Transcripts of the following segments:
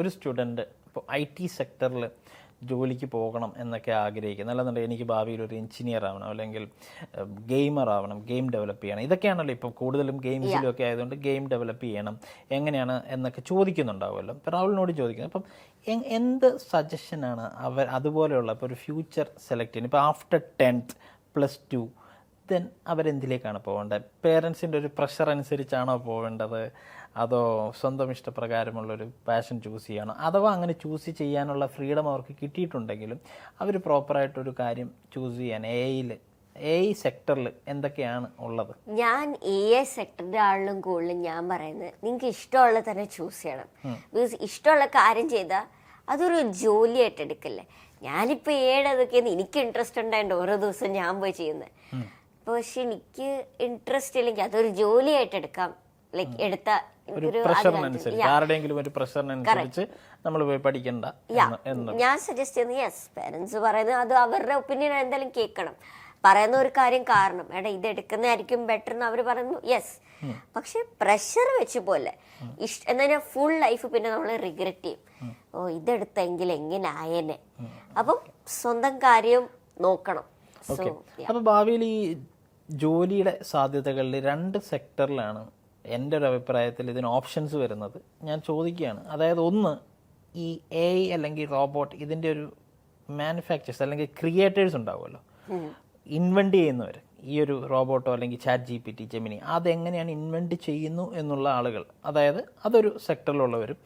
ഒരു സ്റ്റുഡൻറ്റ് ഇപ്പോൾ IT സെക്ടറിൽ ജോലിക്ക് പോകണം എന്നൊക്കെ ആഗ്രഹിക്കുന്നത്, അല്ലെന്നുണ്ടെങ്കിൽ എനിക്ക് ഭാവിയിൽ ഒരു എഞ്ചിനീയർ ആവണം, അല്ലെങ്കിൽ ഗെയിമർ ആവണം, ഗെയിം ഡെവലപ്പ് ചെയ്യണം, ഇതൊക്കെയാണല്ലോ ഇപ്പോൾ കൂടുതലും ഗെയിംസിലും ഒക്കെ ആയതുകൊണ്ട് ഗെയിം ഡെവലപ്പ് ചെയ്യണം എങ്ങനെയാണ് എന്നൊക്കെ ചോദിക്കുന്നുണ്ടാവുമല്ലോ. അപ്പോൾ രാഹുലിനോട് ചോദിക്കുന്നത്, അപ്പം എന്ത് സജഷനാണ് അതുപോലെയുള്ള ഇപ്പോൾ ഒരു ഫ്യൂച്ചർ സെലക്ട് ചെയ്യുന്നത്? ഇപ്പോൾ ആഫ്റ്റർ 10th +2 ദെൻ അവരെന്തിലേക്കാണ് പോകേണ്ടത്? പേരൻസിൻ്റെ ഒരു പ്രഷർ അനുസരിച്ചാണോ പോവേണ്ടത്, അതോ സ്വന്തം ഇഷ്ടപ്രകാരമുള്ളൊരു പാഷൻ ചൂസ് ചെയ്യണോ? അഥവാ അങ്ങനെ ചൂസ് ചെയ്യാനുള്ള ഫ്രീഡം അവർക്ക് കിട്ടിയിട്ടുണ്ടെങ്കിലും അവർ പ്രോപ്പറായിട്ടൊരു കാര്യം ചൂസ് ചെയ്യാൻ AI സെക്ടറിൽ എന്തൊക്കെയാണ് ഉള്ളത്? ഞാൻ AI സെക്ടറിന്റെ ആളിലും കൂടുതലും ഞാൻ പറയുന്നത് നിങ്ങൾക്ക് ഇഷ്ടമുള്ള തന്നെ ചൂസ് ചെയ്യണം. ബിക്കോസ് ഇഷ്ടമുള്ള കാര്യം ചെയ്താൽ അതൊരു ജോലിയായിട്ട് എടുക്കല്ലേ. ഞാനിപ്പോൾ അതൊക്കെയാണ് എനിക്ക് ഇൻട്രസ്റ്റ് ഉണ്ടായിട്ട് ഓരോ ദിവസം ഞാൻ പോയി ചെയ്യുന്നത്. പക്ഷെ എനിക്ക് ഇൻട്രസ്റ്റ് ഇല്ലെങ്കിൽ അതൊരു ജോലിയായിട്ട് എടുക്കാം. ലൈക്ക് എടുത്ത നമ്മൾ പോയി പഠിക്കണ്ട. ഞാൻ സജസ്റ്റ് ചെയ്യുന്നത് യെസ്, പേരൻസ് പറയുന്നത് അത് അവരുടെ ഒപ്പീനിയൻ എന്തായാലും കേൾക്കണം. പറയുന്ന ഒരു കാര്യം കാരണം എടാ ഇത് എടുക്കുന്നതായിരിക്കും ബെറ്റർ എന്ന് അവർ പറയുന്നു, യെസ്. പക്ഷെ പ്രഷർ വെച്ച് പോലെ എന്നാ ഫുൾ ലൈഫ് പിന്നെ നമ്മൾ റിഗ്രറ്റ് ചെയ്യും, ഓ ഇതെടുത്തെങ്കിൽ എങ്ങനെ ആയേനെ. അപ്പം സ്വന്തം കാര്യം നോക്കണം. അപ്പൊ ഭാവിയിൽ ഈ ജോലിയുടെ സാധ്യതകളിൽ 2 സെക്ടറിലാണ് എൻ്റെ ഒരു അഭിപ്രായത്തിൽ ഇതിന് ഓപ്ഷൻസ് വരുന്നത്. ഞാൻ ചോദിക്കുകയാണ്, അതായത് ഒന്ന് ഈ AI അല്ലെങ്കിൽ റോബോട്ട്, ഇതിൻ്റെ ഒരു മാനുഫാക്ചേഴ്സ് അല്ലെങ്കിൽ ക്രിയേറ്റേഴ്സ് ഉണ്ടാവുമല്ലോ, ഇൻവെൻറ്റ് ചെയ്യുന്നവർ, ഈ ഒരു റോബോട്ടോ അല്ലെങ്കിൽ ChatGPT, ജെമിനി, അതെങ്ങനെയാണ് ഇൻവെൻറ്റ് ചെയ്യുന്നു എന്നുള്ള ആളുകൾ, അതായത് അതൊരു സെക്ടറിലുള്ളവരും.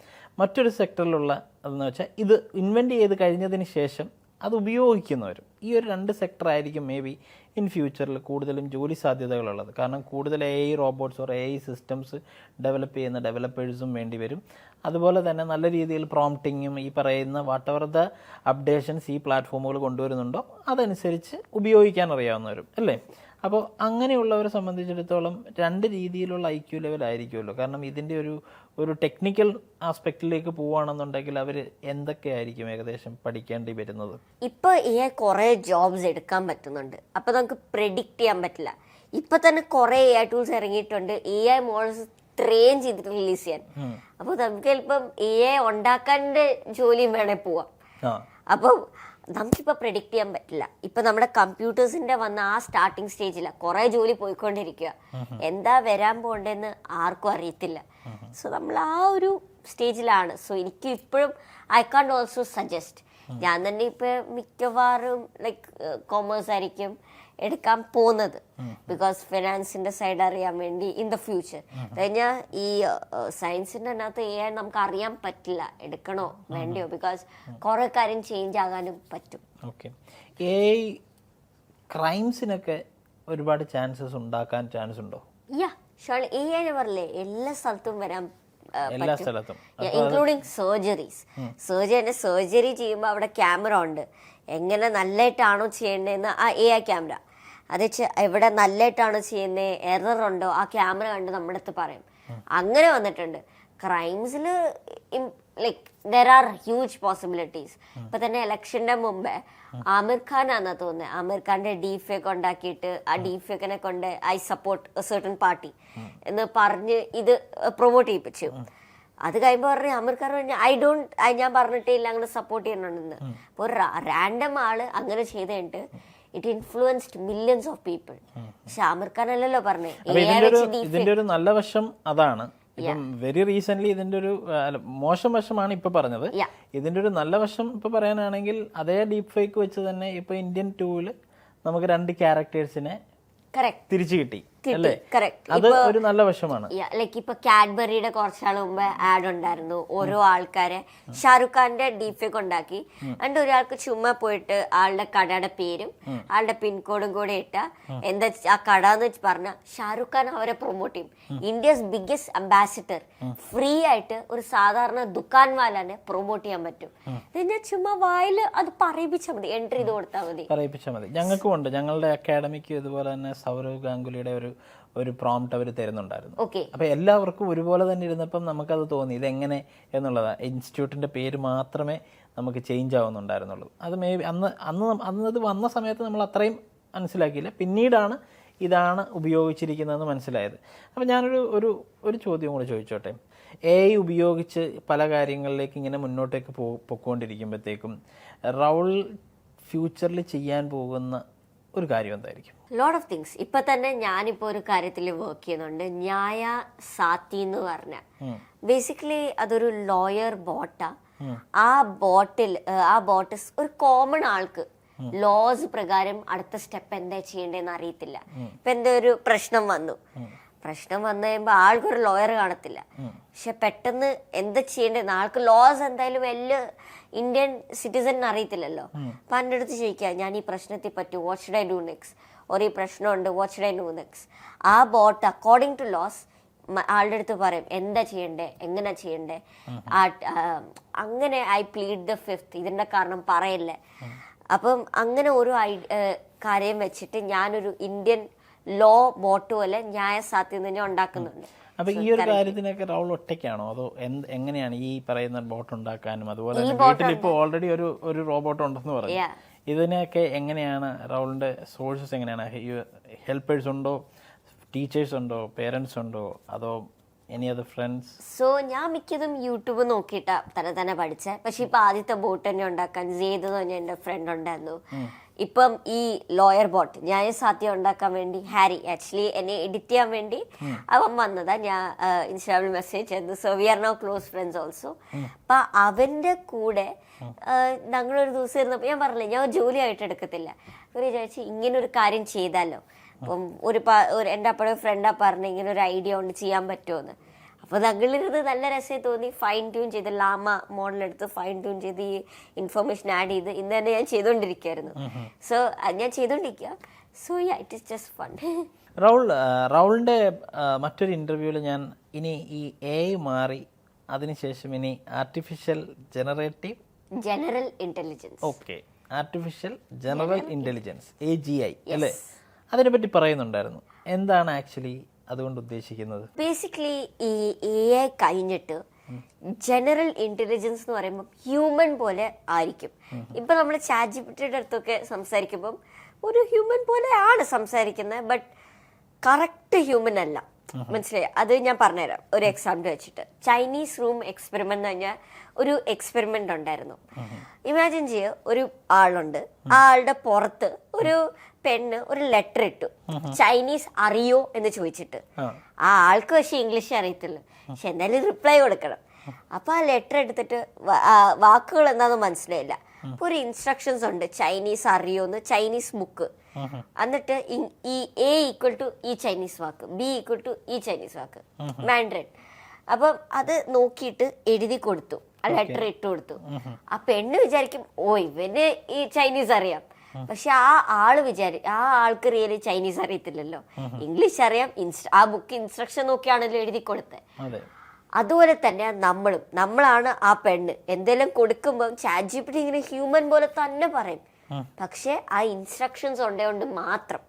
മറ്റൊരു സെക്ടറിലുള്ള അതെന്ന് വെച്ചാൽ ഇത് ഇൻവെൻറ്റ് ചെയ്ത് കഴിഞ്ഞതിന് ശേഷം അത് ഉപയോഗിക്കുന്നവരും. ഈ ഒരു 2 സെക്ടറായിരിക്കും മേ ബി ഇൻ ഫ്യൂച്ചറിൽ കൂടുതലും ജോലി സാധ്യതകളുള്ളത്. കാരണം കൂടുതൽ AI robots AI systems develop ചെയ്യുന്ന ഡെവലപ്പേഴ്സും വേണ്ടി വരും. അതുപോലെ തന്നെ നല്ല രീതിയിൽ പ്രോംപ്റ്റിങ്ങും ഈ പറയുന്ന വാട്ട് എവർ ദ അപ്ഡേഷൻസ് ഈ പ്ലാറ്റ്ഫോമുകൾ കൊണ്ടുവരുന്നുണ്ടോ അതനുസരിച്ച് ഉപയോഗിക്കാൻ അറിയാവുന്നവരും അല്ലേ. അപ്പോൾ അങ്ങനെയുള്ളവരെ സംബന്ധിച്ചിടത്തോളം 2 രീതിയിലുള്ള IQ ലെവലായിരിക്കുമല്ലോ. കാരണം ഇതിൻ്റെ ഒരു ടെക്നിക്കൽ ആസ്പെക്റ്റിലേക്ക് പോവുകയാണെന്നുണ്ടെങ്കിൽ അവർ എന്തൊക്കെയായിരിക്കും ഏകദേശം പഠിക്കേണ്ടി വരുന്നത്? ഇപ്പോൾ AI കുറേ ജോബ്സ് എടുക്കാൻ പറ്റുന്നുണ്ട്. അപ്പോൾ നമുക്ക് പ്രെഡിക്റ്റ് ചെയ്യാൻ പറ്റില്ല. ഇപ്പൊ തന്നെ കുറേ AI ടൂൾസ് ഇറങ്ങിയിട്ടുണ്ട്, AI മോഡൽസ് ട്രെയിൻ ചെയ്തിട്ട് റിലീസ് ചെയ്യാൻ. അപ്പോൾ നമുക്ക് ചിലപ്പം AI ഉണ്ടാക്കാണ്ട് ജോലിയും വേണേ പോവാം. അപ്പം നമുക്കിപ്പോൾ പ്രെഡിക്റ്റ് ചെയ്യാൻ പറ്റില്ല. ഇപ്പൊ നമ്മുടെ കമ്പ്യൂട്ടേഴ്സിന്റെ വന്ന ആ സ്റ്റാർട്ടിങ് സ്റ്റേജിലാണ് കുറേ ജോലി പോയിക്കൊണ്ടിരിക്കുക. എന്താ വരാൻ പോകേണ്ടതെന്ന് ആർക്കും അറിയത്തില്ല. സോ നമ്മൾ ആ ഒരു സ്റ്റേജിലാണ്. സോ എനിക്ക് ഇപ്പോഴും ഐ കാണ്ട് ഓൾസോ സജസ്റ്റ്. ഞാൻ തന്നെ ഇപ്പൊ മിക്കവാറും ലൈക്ക് കോമേഴ്സ് ആയിരിക്കും എടുക്കാൻ പോകുന്നത്. ബിക്കോസ് ഫിനാൻസിന്റെ സൈഡ് അറിയാൻ വേണ്ടി ഇൻ ദ ഫ്യൂച്ചർ. കഴിഞ്ഞാൽ ഈ സയൻസിന്റെ അതിനകത്ത് AI നമുക്ക് അറിയാൻ പറ്റില്ല എടുക്കണോ വേണ്ടയോ. ബിക്കോസ് കുറെ കാര്യം ചേഞ്ച് ആകാനും പറ്റും. ഓക്കെ, AI ക്രൈംസിനൊക്കെ ഒരുപാട് ചാൻസസ് ഉണ്ടാക്കാൻ ചാൻസ് ഉണ്ടോ? AI പറഞ്ഞില്ലേ എല്ലാ സ്ഥലത്തും വരാൻ, ഇൻക്ലൂഡിങ് സർജറീസ്. സർജറി ചെയ്യുമ്പോൾ അവിടെ ക്യാമറ ഉണ്ട്. എങ്ങനെ നല്ലതായിട്ടാണോ ചെയ്യേണ്ടതെന്ന് ആ AI ക്യാമറ അത് എവിടെ നല്ലതായിട്ടാണോ ചെയ്യുന്നത്, എറർ ഉണ്ടോ ആ ക്യാമറ കണ്ട് നമ്മുടെ അടുത്ത് പറയും. അങ്ങനെ വന്നിട്ടുണ്ട്. ക്രൈംസിൽ like there are huge possibilities. ഇപ്പൊ തന്നെ ഇലക്ഷന്റെ മുമ്പേ ആമിർ ഖാൻ ആണെന്നാ തോന്നുന്നത്, ആമിർ ഖാന്റെ ഡീഫേക്ക് ഉണ്ടാക്കിയിട്ട് ആ ഡീഫേക്കിനെ കൊണ്ട് I support A certain party എന്ന് പറഞ്ഞ് ഇത് പ്രൊമോട്ട് ചെയ്യിപ്പിച്ചു. അത് കഴിയുമ്പോൾ പറഞ്ഞു ആമിർ ഖാൻ പറഞ്ഞു ഞാൻ പറഞ്ഞിട്ടേ ഇല്ല അങ്ങനെ സപ്പോർട്ട് ചെയ്യണമെന്ന്. അപ്പോൾ ഒരു റാൻഡം ആള് അങ്ങനെ ചെയ്ത് കഴിഞ്ഞിട്ട് it influenced millions of people. പക്ഷെ ആമിർ ഖാൻ അല്ലല്ലോ പറഞ്ഞേ. ഇതിന്റെ ഒരു നല്ല വശം അതാണ്. ഇപ്പം വെരി റീസെന്റ് ഇതിന്റെ ഒരു മോശം വശമാണ് ഇപ്പൊ പറഞ്ഞത്. ഇതിന്റെ ഒരു നല്ല വശം ഇപ്പൊ പറയാനാണെങ്കിൽ അതേ ഡീപ് ഫേക്ക് വെച്ച് തന്നെ ഇപ്പൊ ഇന്ത്യൻ 2-ല് നമുക്ക് 2 ക്യാരക്ടേഴ്സിനെ തിരിച്ചു കിട്ടി അല്ലേ? അത് ഒരു നല്ല വശമാണ്. ലൈക്ക് ഇപ്പൊ കാഡ്ബറിയുടെ കുറച്ചാൾ മുമ്പ് ആഡ് ഉണ്ടായിരുന്നു. ഓരോ ആൾക്കാരെ ഷാറുഖ് ഖാന്റെ ഡീഫേക്ക് ഉണ്ടാക്കി എന്നിട്ട് ഒരാൾക്ക് ചുമ്മാ പോയിട്ട് ആളുടെ കടയുടെ പേരും ആളുടെ പിൻകോഡും കൂടെ ഇട്ട എന്താ ആ കട എന്ന് വെച്ച് പറഞ്ഞ ഷാറുഖ് ഖാൻ അവരെ പ്രൊമോട്ട് ചെയ്യും. ഇന്ത്യസ് ബിഗ്ഗസ്റ്റ് അംബാസിഡർ ഫ്രീ ആയിട്ട് ഒരു സാധാരണ ദുക്കാൻ വാലാനെ പ്രൊമോട്ട് ചെയ്യാൻ പറ്റും. പിന്നെ ചുമ്മാ വായില് അത് പറയിപ്പിച്ചാൽ മതി, എൻട്രി ചെയ്ത് കൊടുത്താൽ മതി, പറയിപ്പിച്ചാൽ മതി. ഞങ്ങൾക്കും ഉണ്ട്, ഞങ്ങളുടെ അക്കാഡമിക്ക് ഇതുപോലെ തന്നെ സൗരവ് ഗാംഗുലിയുടെ ഒരു പ്രോംപ്റ്റ് അവർ തരുന്നുണ്ടായിരുന്നു. അപ്പൊ എല്ലാവർക്കും ഒരുപോലെ തന്നെ ഇരുന്നപ്പം നമുക്കത് തോന്നി ഇതെങ്ങനെ എന്നുള്ളതാണ്. ഇൻസ്റ്റിറ്റ്യൂട്ടിന്റെ പേര് മാത്രമേ നമുക്ക് ചേഞ്ച് ആവുന്നുണ്ടായിരുന്നുള്ളൂ. അത് മേ ബി അന്നത് വന്ന സമയത്ത് നമ്മൾ അത്രയും മനസ്സിലാക്കിയില്ല. പിന്നീടാണ് ഇതാണ് ഉപയോഗിച്ചിരിക്കുന്നതെന്ന് മനസ്സിലായത്. അപ്പം ഞാനൊരു ചോദ്യം കൂടെ ചോദിച്ചോട്ടെ. ഉപയോഗിച്ച് പല കാര്യങ്ങളിലേക്ക് ഇങ്ങനെ മുന്നോട്ടേക്ക് പൊക്കോണ്ടിരിക്കുമ്പോഴത്തേക്കും റൗൾ ഫ്യൂച്ചറിൽ ചെയ്യാൻ പോകുന്ന ഒരു കാര്യം എന്തായിരിക്കും? Lot of things. ഇപ്പൊ തന്നെ ഞാനിപ്പോ ഒരു കാര്യത്തിൽ വർക്ക് ചെയ്യുന്നുണ്ട്, ന്യായ സാത്തി എന്ന് പറഞ്ഞ. ബേസിക്കലി അതൊരു ലോയർ ബോട്ടാ. ആ ബോട്ട് ഒരു കോമൺ ആൾക്ക് ലോസ് പ്രകാരം അടുത്ത സ്റ്റെപ്പ് എന്താ ചെയ്യേണ്ടതെന്ന് അറിയത്തില്ല. ഇപ്പൊ എന്താ ഒരു പ്രശ്നം വന്നു കഴിയുമ്പോ ആൾക്കൊരു ലോയർ കാണത്തില്ല. പക്ഷെ പെട്ടെന്ന് എന്താ ചെയ്യേണ്ടതെന്ന് ആൾക്ക് ലോസ് എന്തായാലും എല്ലാ ഇന്ത്യൻ സിറ്റിസണിന് അറിയത്തില്ലല്ലോ. അപ്പൊ എൻ്റെ അടുത്ത് ചോദിക്കുക, ഞാൻ ഈ പ്രശ്നത്തെ പറ്റി what should I do next, ഒരു ഈ പ്രശ്നമുണ്ട്, what should I do next. ആ ബോട്ട് അക്കോർഡിംഗ് ടു ലോസ് ആളുടെ അടുത്ത് പറയും എന്താ ചെയ്യണ്ടേ, എങ്ങനെ ചെയ്യണ്ടേ. അങ്ങനെ ഐ പ്ലീഡ് ദ ഫിഫ്ത്ത്, ഇതിന്റെ കാരണം പറയല്ലേ. അപ്പം അങ്ങനെ ഒരു കാര്യം വെച്ചിട്ട് ഞാനൊരു ഇന്ത്യൻ ലോ ബോട്ട് പോലെ ന്യായ സാധ്യത തന്നെ ഉണ്ടാക്കുന്നുണ്ട്. അപ്പൊ ഈ ഒരു കാര്യത്തിനൊക്കെ റൗൾ ഒറ്റയ്ക്കാണോ അതോ എങ്ങനെയാണ് ഈ പറയുന്ന ബോട്ട് ഉണ്ടാക്കാനും അതുപോലെ വീട്ടിലിപ്പോ ഓൾറെഡി ഒരു റോബോട്ട് ഉണ്ടെന്ന് പറഞ്ഞു, ഇതിനൊക്കെ എങ്ങനെയാണ് റൗളിന്റെ സോഴ്സസ് എങ്ങനെയാണ്? ഹെൽപ്പേഴ്സ് ഉണ്ടോ, ടീച്ചേഴ്സ് ഉണ്ടോ, പേരൻസ് ഉണ്ടോ, അതോ എനി അതർ ഫ്രണ്ട്സ്? സോ ഞാൻ മിക്കതും യൂട്യൂബ് നോക്കിയിട്ടാ തന്നെ പഠിച്ചേ. പക്ഷെ ഇപ്പൊ ആദ്യത്തെ ബോട്ട് തന്നെ ഉണ്ടാക്കാൻ സെയ്ദ് എന്ന് പറഞ്ഞ എന്റെ ഫ്രണ്ട് ഉണ്ടായിരുന്നു. ഇപ്പം ഈ ലോയർ ബോട്ട് ന്യായസാധ്യം ഉണ്ടാക്കാൻ വേണ്ടി ഹാരി ആക്ച്വലി എന്നെ എഡിറ്റ് ചെയ്യാൻ വേണ്ടി അവൻ വന്നതാ. ഞാൻ ഇൻസ്റ്റാഗ്രാമിൽ മെസ്സേജ് ചെയ്തു. So we are now close friends also. അപ്പൊ അവന്റെ കൂടെ ഞങ്ങളൊരു ദിവസം ഇരുന്നപ്പോൾ ഞാൻ പറഞ്ഞില്ലേ ഞാൻ ജോലി ആയിട്ട് എടുക്കത്തില്ല. ഒരു വിചാരിച്ച് ഇങ്ങനെ ഒരു കാര്യം ചെയ്താലോ. അപ്പം എൻ്റെ അപ്പോഴും ഫ്രണ്ടാ പറഞ്ഞു ഇങ്ങനെ ഒരു ഐഡിയ കൊണ്ട് ചെയ്യാൻ പറ്റുമോന്ന്. അപ്പോൾ ഞങ്ങളിരുന്ന് നല്ല രസമായി തോന്നി. ഫൈൻ ട്യൂൺ ചെയ്ത് ലാമ മോഡലെടുത്ത് ഫൈൻ ട്യൂൺ ചെയ്ത് ഈ ഇൻഫർമേഷൻ ആഡ് ചെയ്ത് ഇന്ന് തന്നെ ഞാൻ ചെയ്തുകൊണ്ടിരിക്കുകയായിരുന്നു. സോ ഞാൻ ചെയ്തുകൊണ്ടിരിക്കുക. So it is just fun. റൗളിൻ്റെ മറ്റൊരു ഇൻ്റർവ്യൂവിൽ ഞാൻ ഇനി ഈ AI മാറി അതിനുശേഷം ഇനി general intelligence, okay, artificial general intelligence AGI അല്ലേ, അതിനെപ്പറ്റി പറയുന്നുണ്ടായിരുന്നു. എന്താണ് ആക്ച്വലി അതുകൊണ്ട് ഉദ്ദേശിക്കുന്നത്? ബേസിക്കലി ഈ AI കഴിഞ്ഞിട്ട് ജനറൽ ഇന്റലിജൻസ് എന്ന് പറയുമ്പോൾ ഹ്യൂമൻ പോലെ ആയിരിക്കും. ഇപ്പൊ നമ്മൾ ChatGPTയുടെ അടുത്തൊക്കെ സംസാരിക്കുമ്പം ഒരു ഹ്യൂമൻ പോലെയാണ് സംസാരിക്കുന്നത്, ബട്ട് കറക്റ്റ് ഹ്യൂമൻ അല്ല. മനസ്സിലായി? അത് ഞാൻ പറഞ്ഞുതരാം ഒരു എക്സാമ്പിൾ വെച്ചിട്ട്. ചൈനീസ് റൂം എക്സ്പെരിമെന്റ് എന്ന് പറഞ്ഞാൽ ഒരു എക്സ്പെരിമെന്റ് ഉണ്ടായിരുന്നു. ഇമാജിൻ ചെയ്യുക, ഒരു ആളുണ്ട്, ആ ആളുടെ പുറത്ത് ഒരു പെണ്ണ് ഒരു ലെറ്റർ ഇട്ടു, ചൈനീസ് അറിയോ എന്ന് ചോദിച്ചിട്ട്. ആ ആൾക്ക് പക്ഷെ ഇംഗ്ലീഷ് അറിയത്തില്ല, പക്ഷെ എന്തായാലും റിപ്ലൈ കൊടുക്കണം. അപ്പൊ ആ ലെറ്റർ എടുത്തിട്ട് വാക്കുകൾ എന്താന്ന് മനസ്സിലായില്ല. അപ്പൊ ഒരു ഇൻസ്ട്രക്ഷൻസ് ഉണ്ട്, ചൈനീസ് അറിയോന്ന്, ചൈനീസ് ബുക്ക്, എന്നിട്ട് ഈ A ഈക്വൽ ടു ഈ ചൈനീസ് വാക്ക്, B ഈക്വൽ ടു ഈ ചൈനീസ് വാക്ക്, മാൻഡറിൻ. അപ്പം അത് നോക്കിയിട്ട് എഴുതി കൊടുത്തു, ആ ലെറ്റർ ഇട്ട് കൊടുത്തു. ആ പെണ്ണ് വിചാരിക്കും ഓ ഇവന് ഈ ചൈനീസ് അറിയാം. പക്ഷെ ആ ആൾക്ക് റിയലി ചൈനീസ് അറിയത്തില്ലല്ലോ, ഇംഗ്ലീഷ് അറിയാം. ആ ബുക്ക് ഇൻസ്ട്രക്ഷൻ നോക്കിയാണല്ലോ എഴുതി കൊടുത്തത്. അതുപോലെ തന്നെ നമ്മളാണ് ആ പെണ്ണ്. എന്തെങ്കിലും കൊടുക്കുമ്പോൾ ChatGPT ഇങ്ങനെ ഹ്യൂമൻ പോലെ തന്നെ പറയും, പക്ഷെ ആ ഇൻസ്ട്രക്ഷൻസ് ഉണ്ടോണ്ട് മാത്രം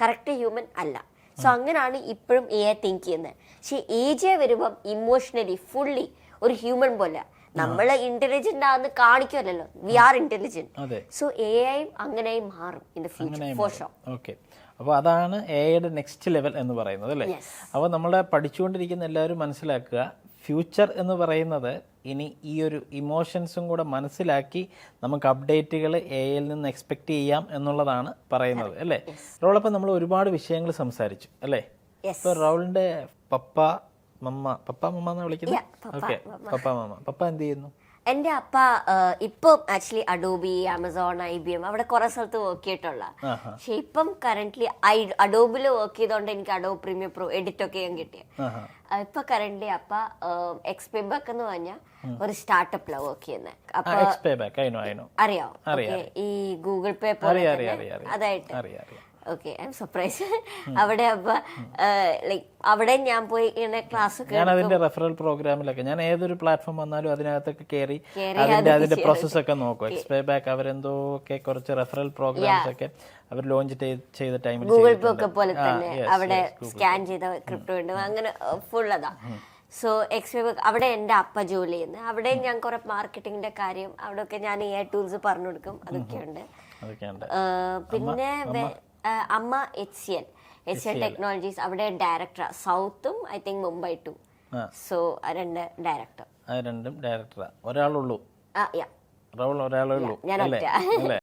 കറക്റ്റ് ഹ്യൂമൻ അല്ല. സോ അങ്ങനെയാണ് ഇപ്പോഴും AI തിങ്ക് ചെയ്യുന്നത്. പക്ഷെ AGI വരുമ്പം ഇമോഷണലി ഫുള്ളി ഒരു ഹ്യൂമൻ പോലെ. നമ്മള് ഇന്റലിജന്റ് ആണെന്ന് കാണിക്കുമല്ലോ, we are intelligent. So AI അങ്ങനെയായി മാറും in the future for sure. Okay, അപ്പോൾ അതാണ് AIയുടെ നെക്സ്റ്റ് ലെവൽ എന്ന് പറയുന്നത് അല്ലേ? അപ്പോൾ നമ്മളെ പഠിച്ചുകൊണ്ടിരിക്കുന്ന എല്ലാവരും മനസ്സിലാക്കുക, ഫ്യൂച്ചർ എന്ന് പറയുന്നത് ഇനി ഈ ഒരു ഇമോഷൻസും കൂടെ മനസ്സിലാക്കി നമുക്ക് അപ്ഡേറ്റുകൾ AIയിൽ നിന്ന് എക്സ്പെക്ട് ചെയ്യാം എന്നുള്ളതാണ് പറയുന്നത് അല്ലേ? റൗളപ്പം നമ്മൾ ഒരുപാട് വിഷയങ്ങൾ സംസാരിച്ചു അല്ലേ? ഇപ്പോൾ റൗളിൻ്റെ പപ്പ മമ്മ എന്നാ വിളിക്കുന്നത്. ഓക്കെ, പപ്പ എന്ത് ചെയ്യുന്നു? എന്റെ അപ്പ ഇപ്പം ആക്ച്വലി അഡോബി, ആമസോൺ, IBM അവിടെ കുറെ സ്ഥലത്ത് വർക്ക് ചെയ്തിട്ടുള്ള. പക്ഷെ ഇപ്പം കറന്റ്ലി അഡോബില് വർക്ക് ചെയ്തോണ്ട് എനിക്ക് അഡോബ് പ്രീമിയർ പ്രോ എഡിറ്റ് ഒക്കെ ചെയ്യാൻ കിട്ടിയ. ഇപ്പൊ കറന്റ്ലി അപ്പ എക്സ്പേബാക്ക് എന്ന് പറഞ്ഞ ഒരു സ്റ്റാർട്ടപ്പിലാണ് വർക്ക് ചെയ്യുന്നത്. അറിയാവോ? ഈ ഗൂഗിൾ പേ പോലെ അതായിട്ട്. Okay, I M surprise. അവിടെ അവിടെ ഞാൻ പോയി ഇങ്ങനെ ക്ലാസ് ഒക്കെ ഞാൻ അതിന്റെ റെഫറൽ പ്രോഗ്രാമിലൊക്കെ ഞാൻ ഏതൊരു പ്ലാറ്റ്ഫോം വന്നാലും അതിനകത്തൊക്കെ കയറി അതിന്റെ പ്രോസസ് ഒക്കെ നോക്കും. എക്സ്പേ ബാക്ക് അവരെന്തോ ഒക്കെ കുറച്ച് റെഫറൽ പ്രോഗ്രാംസ് ഒക്കെ അവർ ലോഞ്ച് ചെയ്ത ടൈമിൽ ഗൂഗിൾ പേ ഒക്കെ പോലെ തന്നെ അവിടെ സ്കാൻ ചെയ്ത ക്രിപ്റ്റോ ഉണ്ട്, അങ്ങനെ ഫുൾ അതാ. സോ എക്സ്പേ ബാക്ക് അവിടെ എൻ്റെ അപ്പ ജോലി ചെയ്യുന്നത്. അവിടെ ഞാൻ കുറെ മാർക്കറ്റിങ്ങിന്റെ കാര്യം അവിടെയൊക്കെ ഞാൻ AI ടൂൾസ് പറഞ്ഞു കൊടുക്കും, അതൊക്കെയുണ്ട്. പിന്നെ അമ്മ HCL ടെക്നോളജീസ് അവിടെ ഡയറക്ടർ, സൗത്തും I think Mumbai too. So രണ്ട് ഡയറക്ടർ. അത് രണ്ടും ഡയറക്ടറാ. ഒരാളുള്ളൂ, ആ യാ റോൾ ഒരാളേ ഉള്ളൂ ഞാൻ അല്ലേ? ഒറ്റ. അല്ലേ?